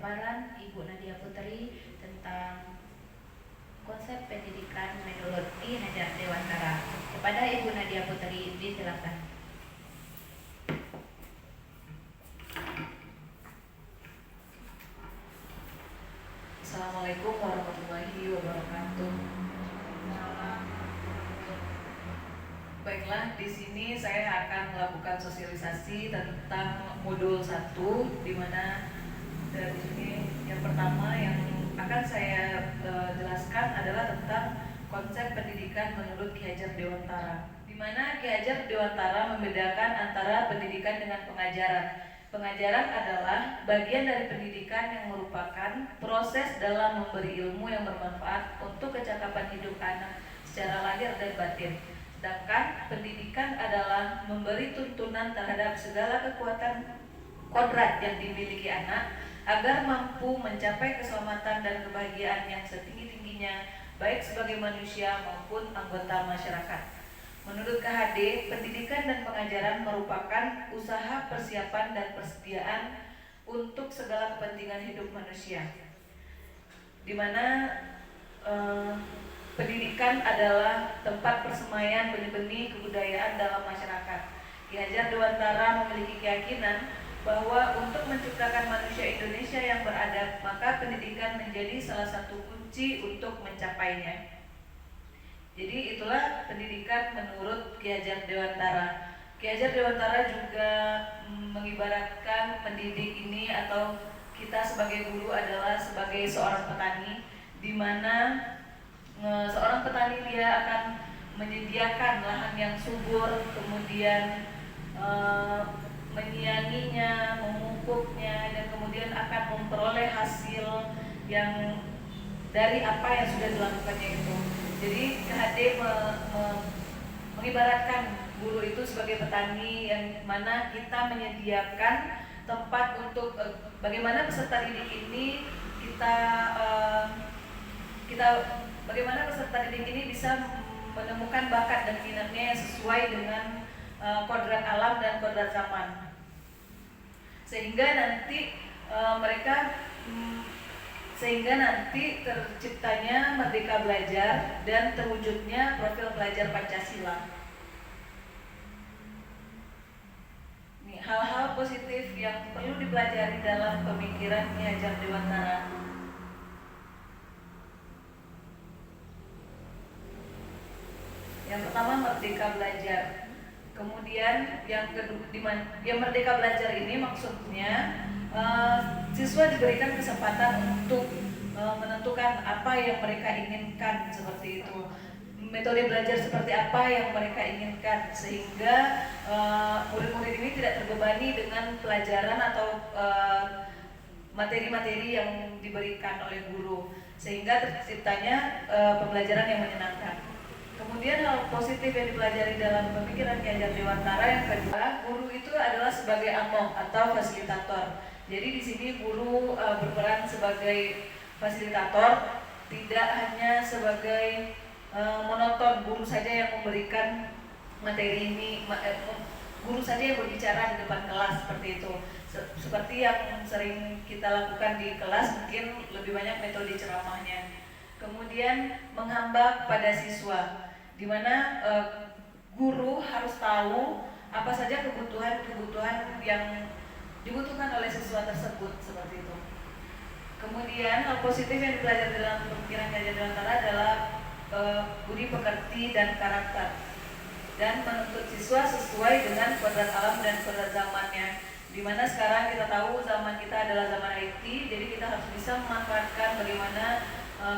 pemaparan Ibu Nadia Putri tentang konsep pendidikan metodologi Hajar Dewantara. Kepada Ibu Nadia Putri, disilakan. Assalamualaikum warahmatullahi wabarakatuh. Baiklah, di sini saya akan melakukan sosialisasi tentang modul 1, di mana dari sini yang pertama yang akan saya jelaskan adalah tentang konsep pendidikan menurut Ki Hajar Dewantara, di mana Ki Hajar Dewantara membedakan antara pendidikan dengan pengajaran. Pengajaran adalah bagian dari pendidikan yang merupakan proses dalam memberi ilmu yang bermanfaat untuk kecakapan hidup anak secara lahir dan batin. Sedangkan pendidikan adalah memberi tuntunan terhadap segala kekuatan kodrat yang dimiliki anak agar mampu mencapai keselamatan dan kebahagiaan yang setinggi-tingginya baik sebagai manusia maupun anggota masyarakat. Menurut KHD, pendidikan dan pengajaran merupakan usaha persiapan dan persediaan untuk segala kepentingan hidup manusia, di mana pendidikan adalah tempat persemaian benih-benih kebudayaan dalam masyarakat. Ki Hajar Dewantara memiliki keyakinan bahwa untuk menciptakan manusia Indonesia yang beradab, maka pendidikan menjadi salah satu kunci untuk mencapainya. Jadi itulah pendidikan menurut Ki Hajar Dewantara. Ki Hajar Dewantara juga mengibaratkan pendidik ini atau kita sebagai guru adalah sebagai seorang petani, di mana seorang petani dia akan menyediakan lahan yang subur, kemudian menyianginya, memupuknya, dan kemudian akan memperoleh hasil yang dari apa yang sudah dilakukannya itu. Jadi KHD mengibaratkan guru itu sebagai petani yang mana kita menyediakan tempat untuk bagaimana peserta didik ini bagaimana peserta didik ini bisa menemukan bakat dan minatnya yang sesuai dengan kodrat alam dan kodrat zaman, sehingga nanti terciptanya Merdeka Belajar dan terwujudnya profil pelajar Pancasila. Ini hal-hal positif yang perlu dipelajari dalam pemikiran Ki Hajar Dewantara. Yang pertama, Merdeka Belajar. Kemudian yang kedua, yang Merdeka Belajar ini maksudnya siswa diberikan kesempatan untuk menentukan apa yang mereka inginkan, seperti itu. Metode belajar seperti apa yang mereka inginkan, sehingga murid-murid ini tidak terbebani dengan pelajaran atau materi-materi yang diberikan oleh guru, sehingga terciptanya pembelajaran yang menyenangkan. Kemudian hal positif yang dipelajari dalam pemikiran Ki Hajar Dewantara yang kedua, guru itu adalah sebagai among atau fasilitator. Jadi di sini guru berperan sebagai fasilitator, tidak hanya sebagai monoton guru saja yang memberikan materi ini, guru saja yang berbicara di depan kelas, seperti itu. Seperti yang sering kita lakukan di kelas, mungkin lebih banyak metode ceramahnya. Kemudian menghamba pada siswa, di mana guru harus tahu apa saja kebutuhan yang dibutuhkan oleh siswa tersebut, seperti itu. Kemudian hal positif yang dipelajari dalam pemikiran Ki Hajar Dewantara adalah budi pekerti dan karakter, dan menuntut siswa sesuai dengan kodrat alam dan kodrat zamannya. Dimana sekarang kita tahu zaman kita adalah zaman IT, jadi kita harus bisa memanfaatkan bagaimana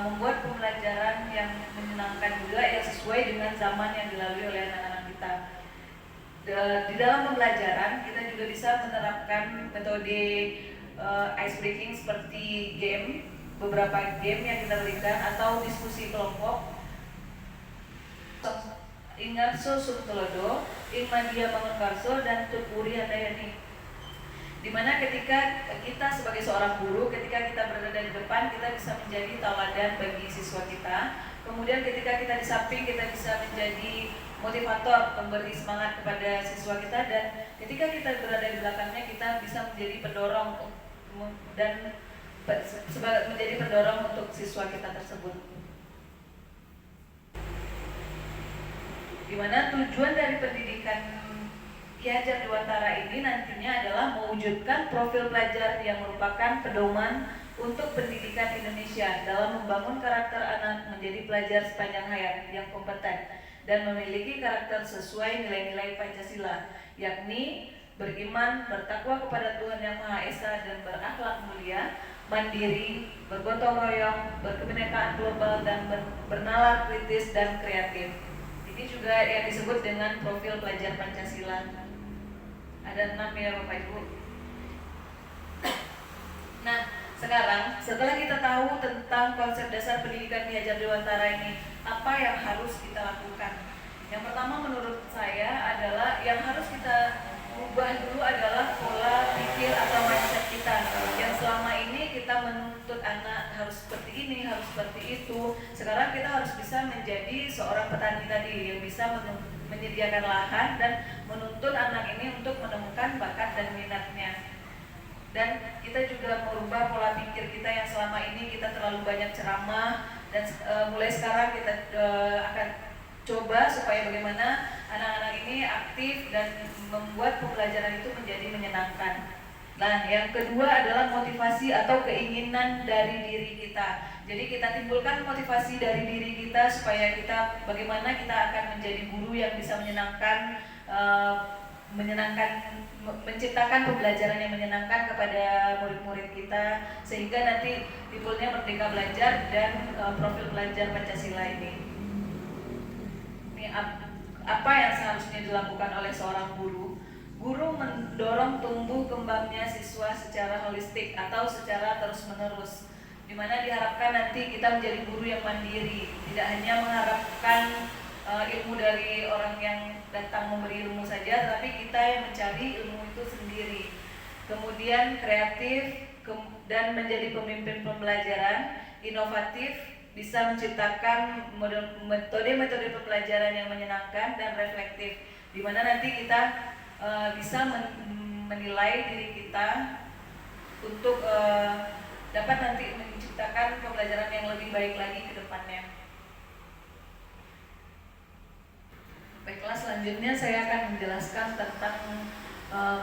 membuat pembelajaran yang menyenangkan juga, yang sesuai dengan zaman yang dilalui oleh anak-anak kita. Di dalam pembelajaran kita juga bisa menerapkan metode ice breaking seperti game, beberapa game yang kita berikan, atau diskusi kelompok. Ingarso Suntulodo, Ingmadia Mangunkarso, dan Tutpuri Handayani. Dimana ketika kita sebagai seorang guru, ketika kita berada di depan, kita bisa menjadi tauladan bagi siswa kita. Kemudian ketika kita di samping, kita bisa menjadi motivator, pemberi semangat kepada siswa kita. Dan ketika kita berada di belakangnya, kita bisa menjadi pendorong dan menjadi pendorong untuk siswa kita tersebut. Dimana tujuan dari pendidikan Ki Hajar Dewantara ini nantinya adalah mewujudkan profil pelajar yang merupakan pedoman untuk pendidikan Indonesia dalam membangun karakter anak menjadi pelajar sepanjang hayat yang kompeten dan memiliki karakter sesuai nilai-nilai Pancasila, yakni beriman, bertakwa kepada Tuhan Yang Maha Esa dan berakhlak mulia, mandiri, bergotong royong, berkebinekaan global dan bernalar kritis dan kreatif. Ini juga yang disebut dengan profil pelajar Pancasila. Ada 6 ya Bapak Ibu. Nah, sekarang setelah kita tahu tentang konsep dasar pendidikan Ki Hajar Dewantara ini, apa yang harus kita lakukan? Yang pertama menurut saya adalah yang harus kita ubah dulu adalah pola pikir atau mindset kita. Yang selama ini kita menuntut anak harus seperti ini, harus seperti itu. Sekarang kita harus bisa menjadi seorang petani tadi yang bisa menyediakan lahan dan menuntut anak ini untuk menemukan bakat dan minatnya. Dan kita juga merubah pola pikir kita yang selama ini kita terlalu banyak ceramah dan mulai sekarang kita akan coba supaya bagaimana anak-anak ini aktif dan membuat pembelajaran itu menjadi menyenangkan. Nah, yang kedua adalah motivasi atau keinginan dari diri kita. Jadi kita timbulkan motivasi dari diri kita supaya kita bagaimana kita akan menjadi guru yang bisa menyenangkan, menciptakan pembelajaran yang menyenangkan kepada murid-murid kita sehingga nanti timbulnya Merdeka Belajar dan profil pelajar Pancasila ini. Ini apa yang seharusnya dilakukan oleh seorang guru? Guru mendorong tumbuh kembangnya siswa secara holistik atau secara terus-menerus, di mana diharapkan nanti kita menjadi guru yang mandiri, tidak hanya mengharapkan ilmu dari orang yang datang memberi ilmu saja, tapi kita yang mencari ilmu itu sendiri. Kemudian kreatif dan menjadi pemimpin pembelajaran, inovatif, bisa menciptakan metode-metode pembelajaran yang menyenangkan dan reflektif, di mana nanti kita bisa menilai diri kita untuk dapat nanti menciptakan pembelajaran yang lebih baik lagi ke depannya. Baiklah, selanjutnya saya akan menjelaskan tentang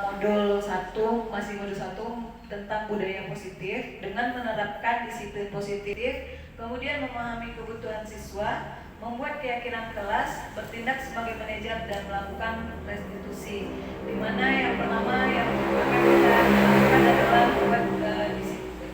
modul 1, masih modul 1 tentang budaya positif dengan menerapkan disiplin positif, kemudian memahami kebutuhan siswa, membuat keyakinan kelas, bertindak sebagai manajer dan melakukan restitusi. Di mana yang pertama yang akan kita lakukan adalah membuat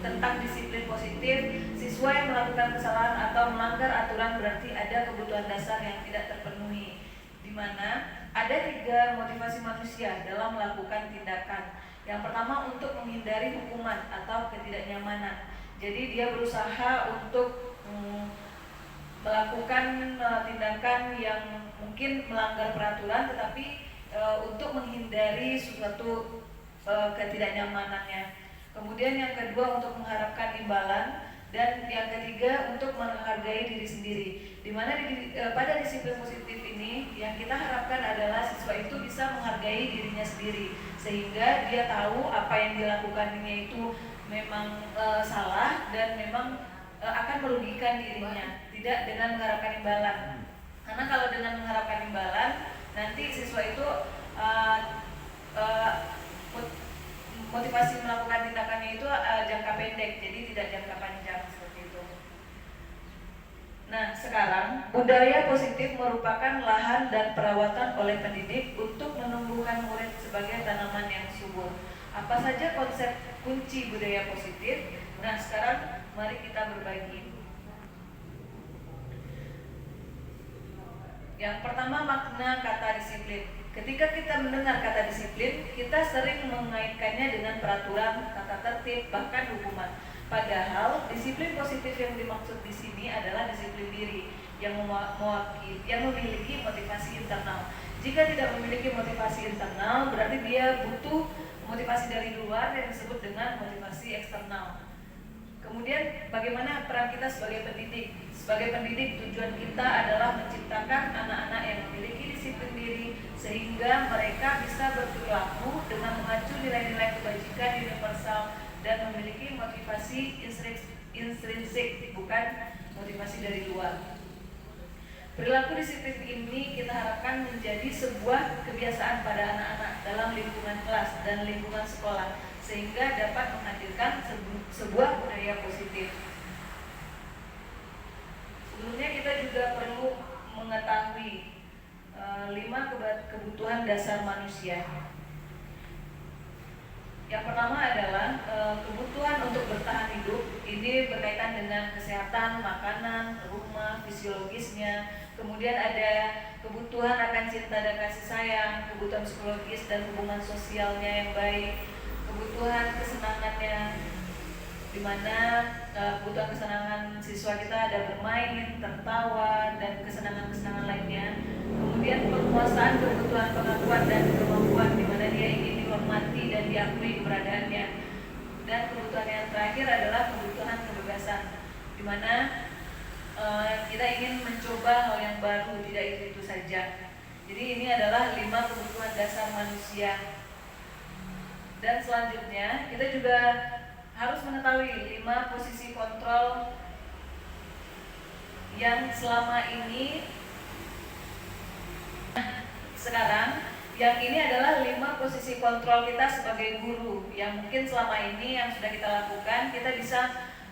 tentang disiplin positif. Siswa yang melakukan kesalahan atau melanggar aturan berarti ada kebutuhan dasar yang tidak terpenuhi. Di mana ada 3 motivasi manusia dalam melakukan tindakan. Yang pertama untuk menghindari hukuman atau ketidaknyamanan. Jadi dia berusaha untuk melakukan tindakan yang mungkin melanggar peraturan, tetapi untuk menghindari suatu ketidaknyamanannya. Kemudian yang kedua untuk mengharapkan imbalan, dan yang ketiga untuk menghargai diri sendiri. Dimana pada disiplin positif ini yang kita harapkan adalah siswa itu bisa menghargai dirinya sendiri, sehingga dia tahu apa yang dilakukannya itu memang salah dan memang akan merugikan dirinya, tidak dengan mengharapkan imbalan. Karena kalau dengan mengharapkan imbalan, nanti siswa itu motivasi melakukan tindakannya itu jangka pendek, jadi tidak jangka panjang seperti itu. Nah, sekarang budaya positif merupakan lahan dan perawatan oleh pendidik untuk menumbuhkan murid sebagai tanaman yang subur. Apa saja konsep kunci budaya positif? Nah, sekarang mari kita berbagi. Yang pertama, makna kata disiplin. Ketika kita mendengar kata disiplin, kita sering mengaitkannya dengan peraturan, tata tertib, bahkan hukuman. Padahal disiplin positif yang dimaksud di sini adalah disiplin diri yang memiliki motivasi internal. Jika tidak memiliki motivasi internal, berarti dia butuh motivasi dari luar yang disebut dengan motivasi eksternal. Kemudian bagaimana peran kita sebagai pendidik? Sebagai pendidik, tujuan kita adalah menciptakan anak-anak yang memiliki disiplin diri sehingga mereka bisa berperilaku dengan mengacu nilai-nilai kebajikan universal dan memiliki motivasi intrinsik, bukan motivasi dari luar. Perilaku disiplin ini kita harapkan menjadi sebuah kebiasaan pada anak-anak dalam lingkungan kelas dan lingkungan sekolah, sehingga dapat menghadirkan sebuah budaya positif. Sebelumnya kita juga perlu mengetahui 5 kebutuhan dasar manusia. Yang pertama adalah kebutuhan untuk bertahan hidup. Ini berkaitan dengan kesehatan, makanan, rumah, fisiologisnya. Kemudian ada kebutuhan akan cinta dan kasih sayang, kebutuhan psikologis dan hubungan sosialnya yang baik, kebutuhan kesenangannya, di mana kebutuhan kesenangan siswa kita ada bermain, tertawa, dan kesenangan-kesenangan lainnya. Kemudian penguasaan kebutuhan pengakuan dan kemampuan, di mana dia ingin dihormati dan diakui keberadaannya. Dan kebutuhan yang terakhir adalah kebutuhan kebebasan, di mana kita ingin mencoba hal yang baru, tidak itu saja. Jadi ini adalah 5 kebutuhan dasar manusia. Dan selanjutnya kita juga harus mengetahui 5 posisi kontrol yang selama ini. Sekarang yang ini adalah 5 posisi kontrol kita sebagai guru yang mungkin selama ini yang sudah kita lakukan. Kita bisa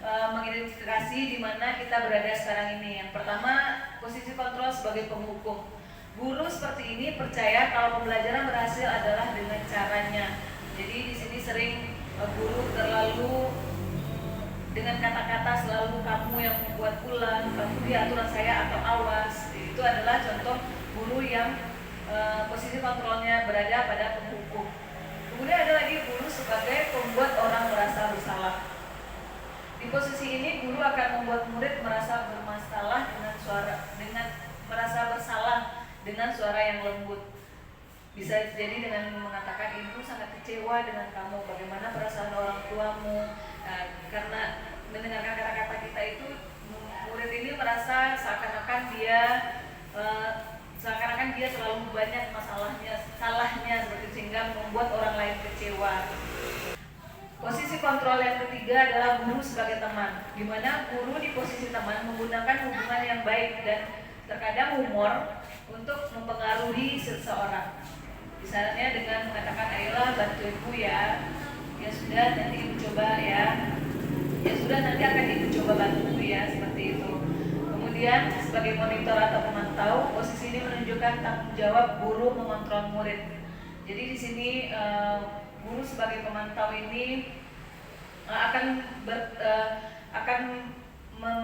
mengidentifikasi di mana kita berada sekarang ini. Yang pertama, posisi kontrol sebagai penghukum. Guru seperti ini percaya kalau pembelajaran berhasil adalah dengan caranya. Jadi di sini sering guru terlalu dengan kata-kata selalu kamu yang membuat ulang, kamu di aturan saya atau awas. Itu adalah contoh guru yang posisi kontrolnya berada pada penghukum. Kemudian ada lagi guru sebagai pembuat orang merasa bersalah. Di posisi ini guru akan membuat murid merasa bermasalah dengan merasa bersalah dengan suara yang lembut. Bisa jadi dengan mengatakan, ibu sangat kecewa dengan kamu, bagaimana perasaan orang tuamu. Karena mendengarkan kata-kata kita itu, murid ini merasa seakan-akan dia terlalu banyak salahnya seperti sehingga membuat orang lain kecewa. Posisi kontrol yang ketiga adalah guru sebagai teman, di mana guru di posisi teman menggunakan hubungan yang baik dan terkadang humor untuk mempengaruhi seseorang. Misalnya dengan mengatakan, ayolah bantu ibu ya, ya sudah nanti ibu coba ya, ya sudah nanti akan ibu coba bantu ya, seperti itu. Kemudian sebagai monitor atau pemantau, posisi ini menunjukkan tanggung jawab guru mengontrol murid. Jadi di sini guru sebagai pemantau ini akan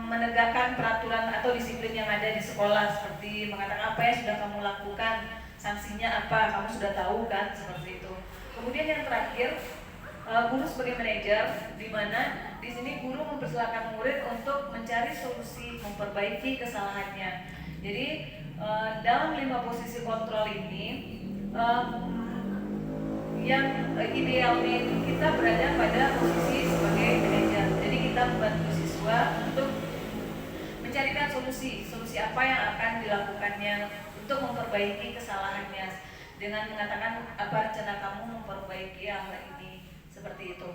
menegakkan peraturan atau disiplin yang ada di sekolah, seperti mengatakan apa yang sudah kamu lakukan, sanksinya apa, kamu sudah tahu kan, seperti itu. Kemudian yang terakhir, guru sebagai manajer, di mana di sini guru mempersilahkan murid untuk mencari solusi, memperbaiki kesalahannya. Jadi dalam 5 posisi kontrol ini, yang idealnya itu kita berada pada posisi sebagai manajer. Jadi kita membantu siswa untuk mencarikan solusi apa yang akan dilakukannya untuk memperbaiki kesalahannya, dengan mengatakan apa rencana kamu memperbaiki hal ini, seperti itu.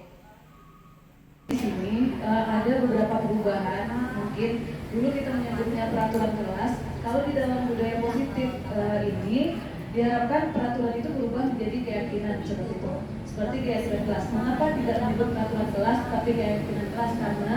Di sini ada beberapa perubahan. Mungkin dulu kita menyebutnya peraturan kelas. Kalau di dalam budaya positif ini diharapkan peraturan itu berubah menjadi keyakinan, seperti itu. Seperti keyakinan kelas. Mengapa tidak menyebut peraturan kelas tapi keyakinan kelas? Karena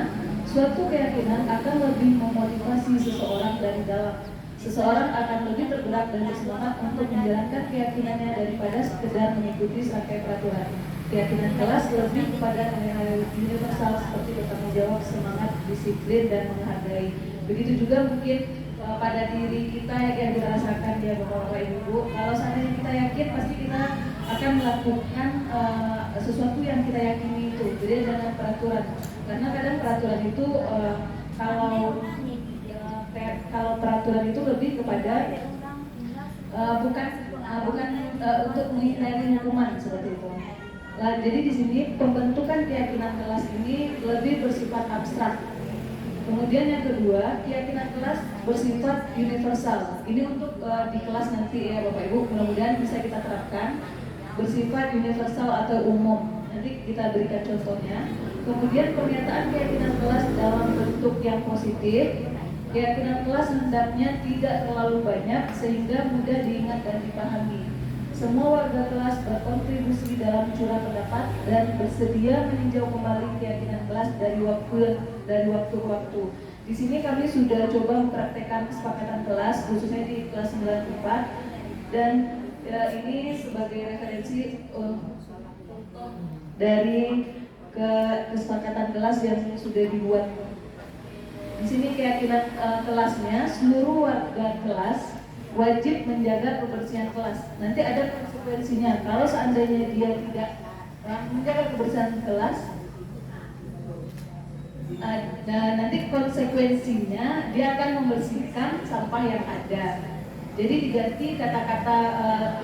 suatu keyakinan akan lebih memotivasi seseorang dari dalam. Seseorang akan lebih tergerak dan bersemangat untuk menjalankan keyakinannya daripada sekedar mengikuti serangkaian peraturan. Keyakinan kelas lebih kepada nilai universal seperti bertanggung jawab, semangat, disiplin, dan menghargai. Begitu juga mungkin pada diri kita yang kita rasakan ya Bapak Ibu. Kalau seandainya kita yakin, pasti kita akan melakukan sesuatu yang kita yakini itu. Jadi dengan peraturan. Karena kadang peraturan itu kalau peraturan itu lebih kepada bukan untuk menghindari hukuman, seperti itu. Jadi di sini pembentukan keyakinan kelas ini lebih bersifat abstrak. Kemudian yang kedua, keyakinan kelas bersifat universal. Ini untuk di kelas nanti ya Bapak Ibu, mudah-mudahan bisa kita terapkan. Bersifat universal atau umum. Nanti kita berikan contohnya. Kemudian pernyataan keyakinan kelas dalam bentuk yang positif. Keyakinan kelas hendaknya tidak terlalu banyak sehingga mudah diingat dan dipahami. Semua warga kelas berkontribusi dalam curah pendapat dan bersedia meninjau kembali keyakinan kelas dari waktu ke waktu. Di sini kami sudah coba mempraktekkan kesepakatan kelas, khususnya di kelas 94, dan ini sebagai referensi dari kesepakatan kelas yang sudah dibuat. Di sini keyakinan kelasnya, seluruh warga kelas wajib menjaga kebersihan kelas. Nanti ada konsekuensinya. Kalau seandainya dia tidak menjaga kebersihan kelas, dan nanti konsekuensinya dia akan membersihkan sampah yang ada. Jadi diganti kata-kata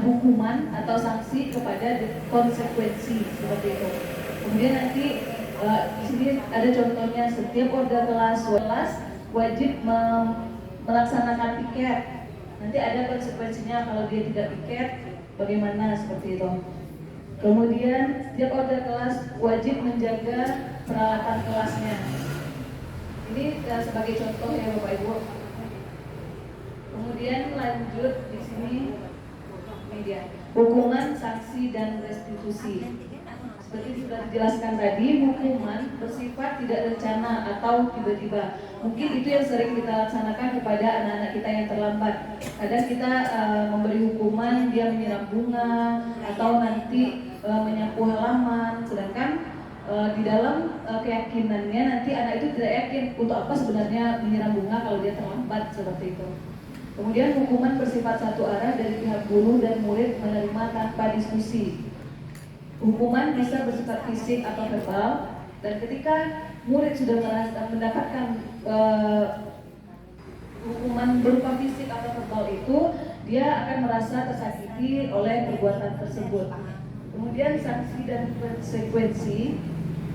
hukuman atau sanksi kepada konsekuensi seperti itu. Kemudian nanti di sini ada contohnya, setiap warga kelas wajib melaksanakan piket. Nanti ada konsekuensinya kalau dia tidak piket, bagaimana seperti itu. Kemudian setiap warga kelas wajib menjaga peralatan kelasnya. Ini sebagai contoh ya Bapak Ibu. Kemudian lanjut di sini media hukuman, sanksi dan restitusi. Seperti sudah dijelaskan tadi, hukuman bersifat tidak rencana atau tiba-tiba. Mungkin itu yang sering kita laksanakan kepada anak-anak kita yang terlambat. Kadang kita memberi hukuman, dia menyiram bunga atau nanti menyapu halaman, sedangkan di dalam keyakinannya nanti anak itu tidak yakin untuk apa sebenarnya menyiram bunga kalau dia terlambat seperti itu. Kemudian hukuman bersifat satu arah dari pihak guru dan murid menerima tanpa diskusi. Hukuman bisa bersifat fisik atau verbal, dan ketika murid sudah mendapatkan hukuman berupa fisik atau verbal itu, dia akan merasa tersakiti oleh perbuatan tersebut. Kemudian sanksi dan konsekuensi.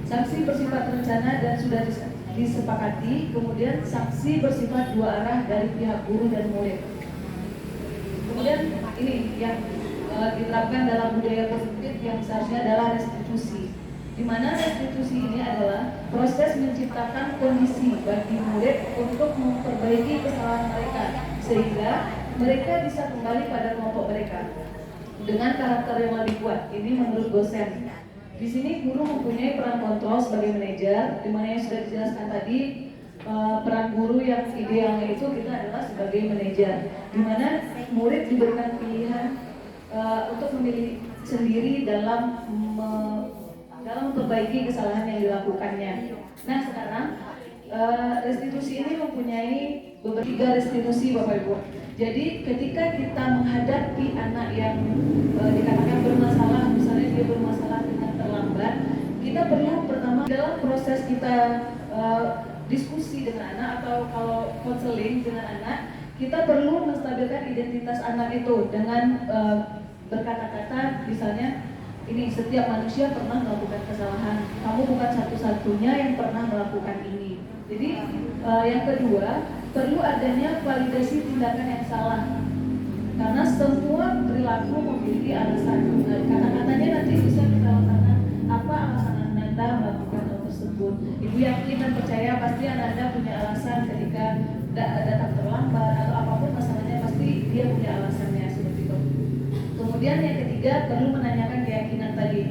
Sanksi bersifat rencana dan sudah disepakati. Kemudian sanksi bersifat dua arah dari pihak guru dan murid. Kemudian ini yang diterapkan dalam budaya positif yang seharusnya adalah restitusi. Di mana restitusi ini adalah proses menciptakan kondisi bagi murid untuk memperbaiki kesalahan mereka sehingga mereka bisa kembali pada kelompok mereka dengan karakter yang lebih kuat. Ini menurut dosen. Di sini guru mempunyai peran kontrol sebagai manajer, di mana yang sudah dijelaskan tadi peran guru yang idealnya itu kita adalah sebagai manajer, di mana murid diberikan pilihan untuk memilih sendiri dalam memperbaiki kesalahan yang dilakukannya. Nah sekarang restitusi ini mempunyai beberapa restitusi Bapak Ibu. Jadi ketika kita menghadapi anak yang dikatakan bermasalah, misalnya dia bermasalah dengan terlambat, kita perlu pertama dalam proses kita diskusi dengan anak atau kalau konseling dengan anak, kita perlu menstabilkan identitas anak itu dengan berkata-kata, misalnya ini setiap manusia pernah melakukan kesalahan, kamu bukan satu-satunya yang pernah melakukan ini. Jadi yang kedua, perlu adanya validasi tindakan yang salah, karena semua perilaku memiliki alasan. Kata-katanya nanti bisa kita lakukan apa alasan Anda melakukan hal tersebut. Ibu yakin dan percaya pasti Anda punya alasan ketika datang terlambat atau apapun masalahnya, pasti dia punya alasannya seperti itu. Kemudian yang ketiga, perlu menanyakan keyakinan tadi.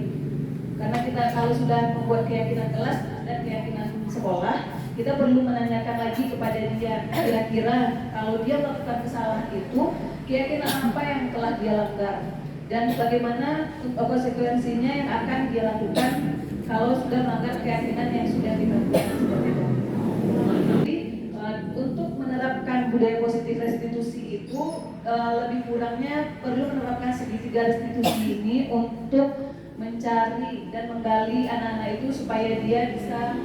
Karena kita kalau sudah membuat keyakinan kelas dan keyakinan sekolah, kita perlu menanyakan lagi kepada dia, kira-kira kalau dia melakukan kesalahan itu, keyakinan apa yang telah dia langgar dan bagaimana konsekuensinya yang akan dia lakukan kalau sudah melanggar keyakinan yang sudah dibentuk seperti itu. Jadi untuk menerapkan budaya positif restitusi itu lebih kurangnya perlu menerapkan segitiga restitusi ini untuk mencari dan menggali anak-anak itu supaya dia bisa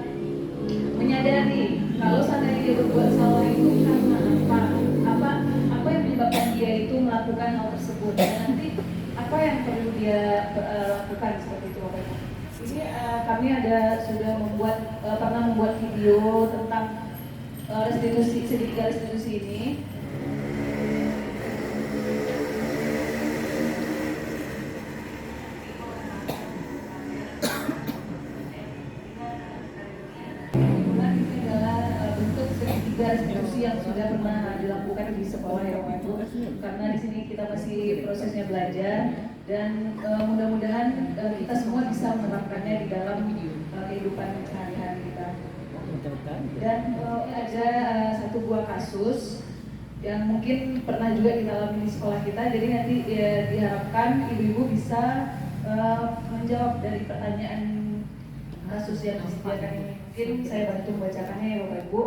menyadari kalau seandainya dia berbuat salah itu karena apa yang menyebabkan dia itu melakukan hal tersebut, dan nanti apa yang perlu dia lakukan seperti itu Bapak Ibu. Ini kami sudah pernah membuat video tentang restitusi, segitiga restitusi ini. 3 restitusi yang sudah pernah dilakukan di sekolah ya Bapak Ibu. Karena di sini kita masih prosesnya belajar dan mudah-mudahan kita semua bisa menerapkannya di dalam kehidupan sehari-hari kita. Dan ada satu buah kasus yang mungkin pernah juga kita alami di sekolah kita. Jadi nanti diharapkan ibu-ibu bisa menjawab dari pertanyaan kasus yang disediakan ini. Mungkin saya bantu membacakannya ya Bapak Ibu.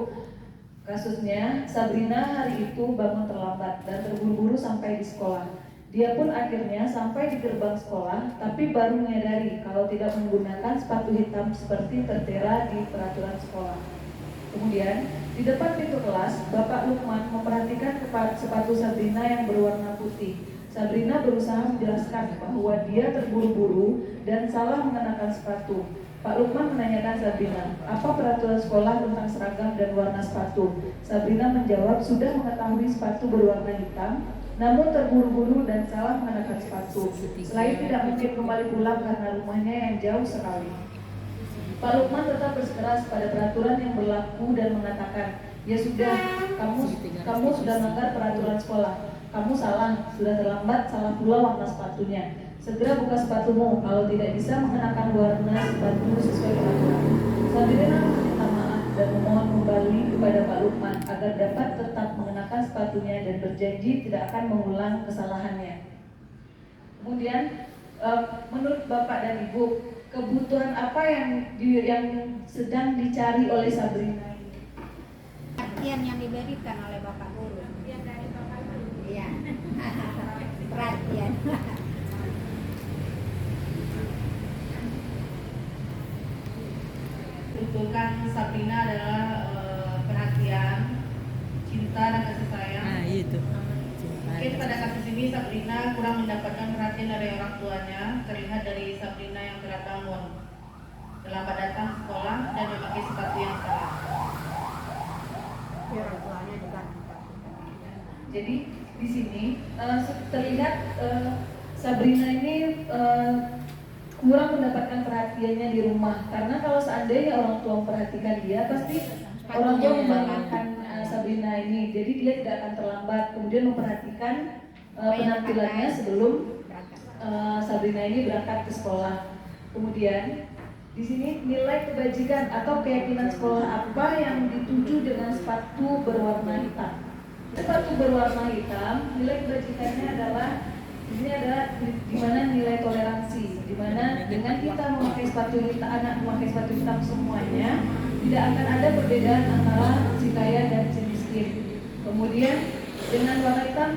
Kasusnya, Sabrina hari itu bangun terlambat dan terburu-buru sampai di sekolah. Dia pun akhirnya sampai di gerbang sekolah, tapi baru menyadari kalau tidak menggunakan sepatu hitam seperti tertera di peraturan sekolah. Kemudian, di depan pintu kelas, Bapak Lukman memperhatikan sepatu Sabrina yang berwarna putih. Sabrina berusaha menjelaskan bahwa dia terburu-buru dan salah mengenakan sepatu. Pak Lukman menanyakan Sabrina, apa peraturan sekolah tentang seragam dan warna sepatu? Sabrina menjawab sudah mengetahui sepatu berwarna hitam, namun terburu-buru dan salah mengenakan sepatu. Selain tidak mungkin kembali pulang karena rumahnya yang jauh sekali. Pak Lukman tetap bersikeras pada peraturan yang berlaku dan mengatakan, ya sudah, kamu sudah melanggar peraturan sekolah. Kamu salah, sudah terlambat, salah pula warna sepatunya. Segera buka sepatumu, kalau tidak bisa mengenakan warna sepatu sesuai peraturan. Sabrina meminta maaf dan memohon kembali kepada Pak Lukman agar dapat tetap mengenakan sepatunya dan berjanji tidak akan mengulang kesalahannya. Kemudian, menurut Bapak dan Ibu, kebutuhan apa yang sedang dicari oleh Sabrina ini? Perhatian yang diberikan oleh Bapak Guru. Perhatian dari Bapak Guru. Iya. Perhatian. Tuntutan Sabrina adalah perhatian, cinta dan kasih sayang. Nah, itu. Mungkin pada kasus ini Sabrina kurang mendapatkan perhatian dari orang tuanya. Terlihat dari Sabrina yang telah bangun, terlambat datang sekolah dan memakai sepatu yang salah. Orang tuanya juga. Jadi di sini terlihat Sabrina ini kurang mendapatkan perhatiannya di rumah, karena kalau seandainya orang tua memperhatikan dia, pasti orang tua membanggakan Sabrina ini, jadi dia tidak akan terlambat, kemudian memperhatikan penampilannya sebelum Sabrina ini berangkat ke sekolah. Kemudian di sini nilai kebajikan atau keyakinan sekolah apa yang dituju dengan sepatu berwarna hitam? Sepatu berwarna hitam, nilai kebajikannya adalah ini adalah di mana nilai toleransi, di mana dengan kita memakai sepatu hitam, anak memakai sepatu hitam semuanya, tidak akan ada perbedaan antara si kaya dan si miskin. Kemudian dengan warna hitam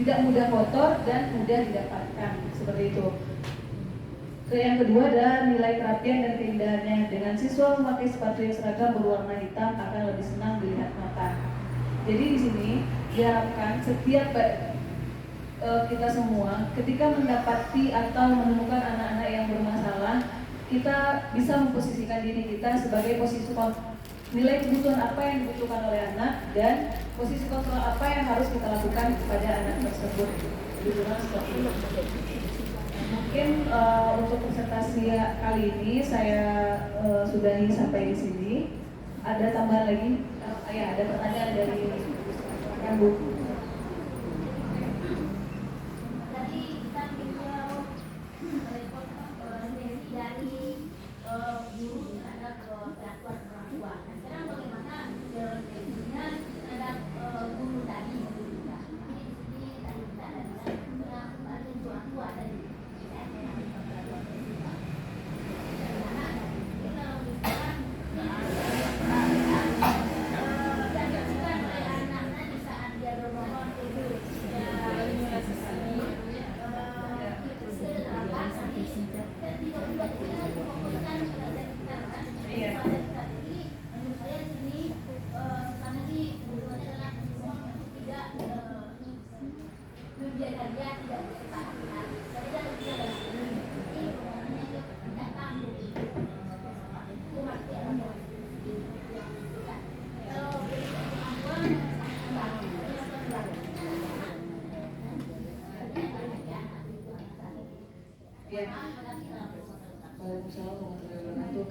tidak mudah kotor dan mudah didapatkan, seperti itu. Yang kedua adalah nilai kerapian dan keindahannya. Dengan siswa memakai sepatu yang seragam berwarna hitam akan lebih senang dilihat mata. Jadi di sini diharapkan setiap kita semua ketika mendapati atau menemukan anak-anak yang bermasalah, kita bisa memposisikan diri kita sebagai posisi nilai kebutuhan apa yang dibutuhkan oleh anak dan posisi kontrol apa yang harus kita lakukan kepada anak tersebut. Mungkin untuk presentasi kali ini saya sudahi sampai di sini. Ada tambahan lagi? Ya, ada pertanyaan dari Bu. Tadi kita beliau merespon dari guru terhadap perlakuan orang tua. Sekarang bagaimana respeksinya terhadap guru tadi? Ini tadi kita ada orang tua tadi.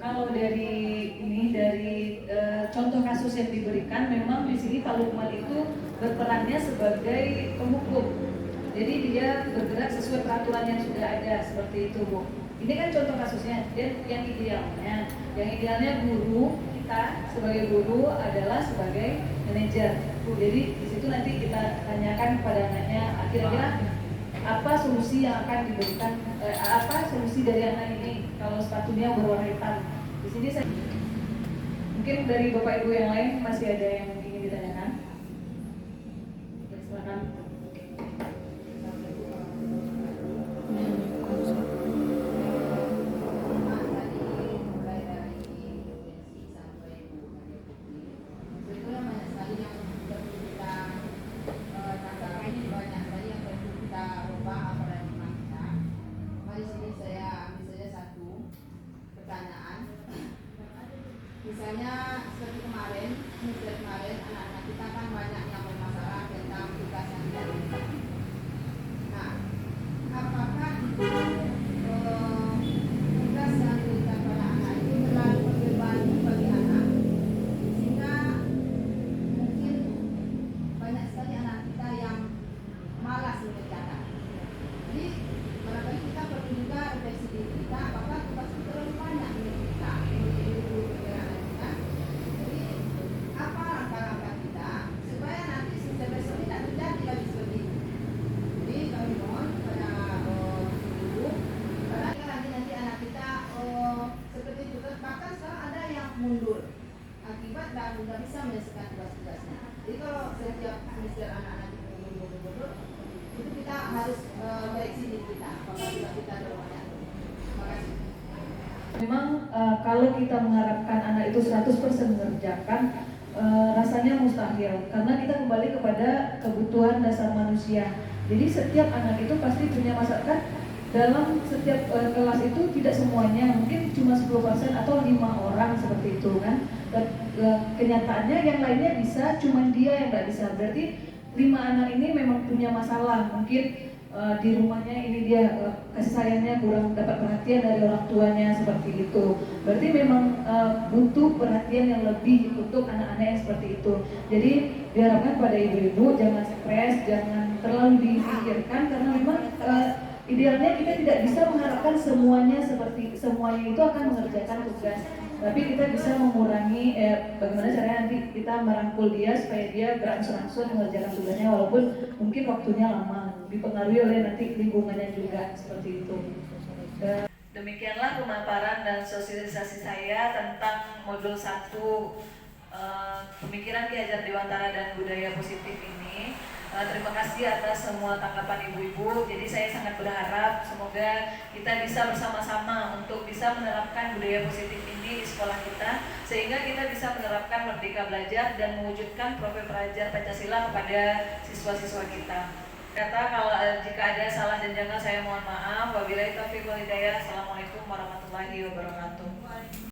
Kalau dari contoh kasus yang diberikan memang di sini Pak Lukman itu berperannya sebagai penghukum. Jadi dia bergerak sesuai peraturan yang sudah ada seperti itu, Bu. Ini kan contoh kasusnya. Dan yang idealnya guru kita sebagai guru adalah sebagai manajer. Jadi di situ nanti kita tanyakan kepada anaknya kira-kira apa solusi yang akan diberikan, apa solusi dari anak ini kalau sepatunya berwarna hitam. Di sini saya mungkin dari Bapak Ibu yang lain masih ada yang ingin ditanyakan. Ya, silakan. Misalnya seperti kemarin anak-anak kita kan banyak yang bermasalah tentang tugas yang diberikan. Nah, apakah itu tugas yang diberikan pada anak itu terlalu membebani bagi anak sehingga mungkin banyak sekali anak kita yang malas mengerjakan. Jadi barangkali kita perlu juga refleksi diri kita apakah tugas itu terlalu banyak untuk kita. Apa langkah-langkah kita supaya nanti sistem ini tidak terjadi lagi seperti itu. Jadi kami mohon kepada guru, karena nanti anak kita seperti itu. Bahkan sekarang ada yang mundur akibat tidak bisa menyelesaikan tugas-tugasnya. Jadi kalau setiap semester anak-anak itu mundur, itu kita harus koreksi diri kita. Apakah kita terlalu banyak? Terima kasih. Memang kalau kita mengharapkan anak itu 100% mengerjakan, rasanya mustahil karena kita kembali kepada kebutuhan dasar manusia. Jadi setiap anak itu pasti punya masalah. Dalam setiap kelas itu tidak semuanya, mungkin cuma 10% atau 5 orang seperti itu kan. Dan kenyataannya yang lainnya bisa, cuma dia yang nggak bisa. Berarti 5 anak ini memang punya masalah. Mungkin di rumahnya ini dia kasih sayangnya kurang dapat perhatian dari orang tuanya seperti itu. Berarti memang butuh perhatian yang lebih untuk anak-anak yang seperti itu. Jadi diharapkan pada ibu-ibu jangan stres, jangan terlalu dipikirkan karena memang idealnya kita tidak bisa mengharapkan semuanya itu akan mengerjakan tugas. Tapi kita bisa mengurangi bagaimana caranya nanti kita merangkul dia supaya dia berangsur-angsur mengerjakan tugasnya walaupun mungkin waktunya lama, dipengaruhi oleh nanti lingkungannya juga seperti itu. Demikianlah pemaparan dan sosialisasi saya tentang modul 1 pemikiran Ki Hajar Dewantara dan budaya positif ini. Terima kasih atas semua tanggapan ibu-ibu. Jadi saya sangat berharap semoga kita bisa bersama-sama untuk bisa menerapkan budaya positif ini di sekolah kita sehingga kita bisa menerapkan Merdeka Belajar dan mewujudkan profil pelajar Pancasila kepada siswa-siswa kita. Kalau jika ada salah dan janggal saya mohon maaf. Wabillahi taufiq wal hidayah. Assalamualaikum warahmatullahi wabarakatuh.